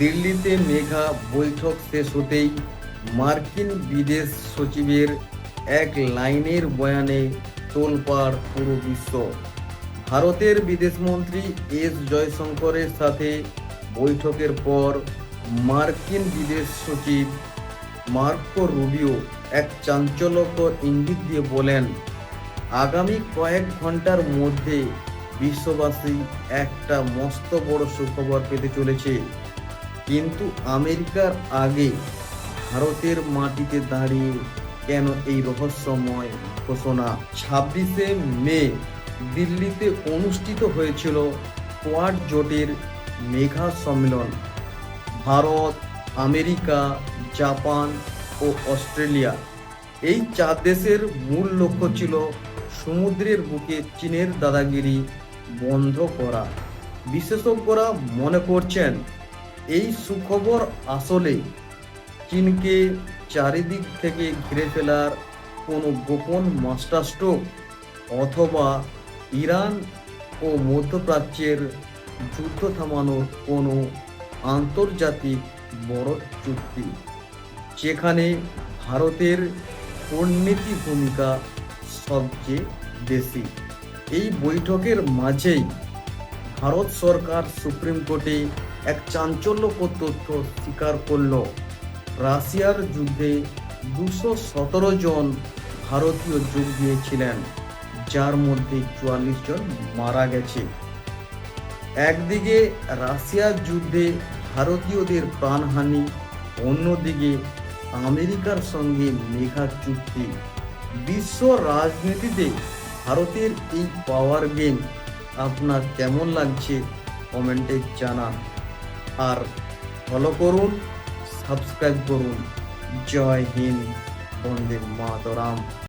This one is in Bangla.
দিল্লিতে মেঘা বৈঠক শেষ হতেই মার্কিন বিদেশ সচিবের এক লাইনের বয়ানে তোলপাড় পুরো বিশ্ব। ভারতের বিদেশমন্ত্রী এস জয়শঙ্করের সাথে বৈঠকের পর মার্কিন বিদেশ সচিব মার্কো রুবিও এক চাঞ্চল্যকর ইঙ্গিত দিয়ে বলেন, আগামী কয়েক ঘন্টার মধ্যে বিশ্ববাসী একটা মস্ত বড় সুখবর পেতে চলেছে। কিন্তু আমেরিকার আগে ভারতের মাটিতে দাঁড়িয়ে কেন এই রহস্যময় ঘোষণা? 26শে মে দিল্লিতে অনুষ্ঠিত হয়েছিল কোয়াড জোটের মেঘা সম্মেলন। ভারত, আমেরিকা, জাপান ও অস্ট্রেলিয়া, এই 4 দেশের মূল লক্ষ্য ছিল সমুদ্রের বুকে চীনের দাদাগিরি বন্ধ করা। বিশেষজ্ঞরা মনে করছেন এই সুখবর আসলে চীনকে চারিদিক থেকে ঘিরে ফেলার কোনো গোপন মাস্টারস্ট্রোক, অথবা ইরান ও মধ্যপ্রাচ্যের যুদ্ধ থামানোর কোনো আন্তর্জাতিক বড় চুক্তি, যেখানে ভারতের কূটনীতি ভূমিকা সবচেয়ে বেশি। এই বৈঠকের মাঝেই ভারত সরকার সুপ্রিম কোর্টে এক চাঞ্চল্যকর তথ্য স্বীকার করল। রাশিয়ার যুদ্ধে 217 জন ভারতীয় যোগ দিয়েছিলেন, যার মধ্যে 44 জন মারা গেছে। একদিকে রাশিয়ার যুদ্ধে ভারতীয়দের প্রাণহানি, অন্যদিকে আমেরিকার সঙ্গে মেঘা চুক্তি। বিশ্ব রাজনীতিতে ভারতের এই পাওয়ার গেম আপনার কেমন লাগছে কমেন্টে জানান। আর ফলো করুন, সাবস্ক্রাইব করুন। জয় হিন্দ, বন্দে মাতরম।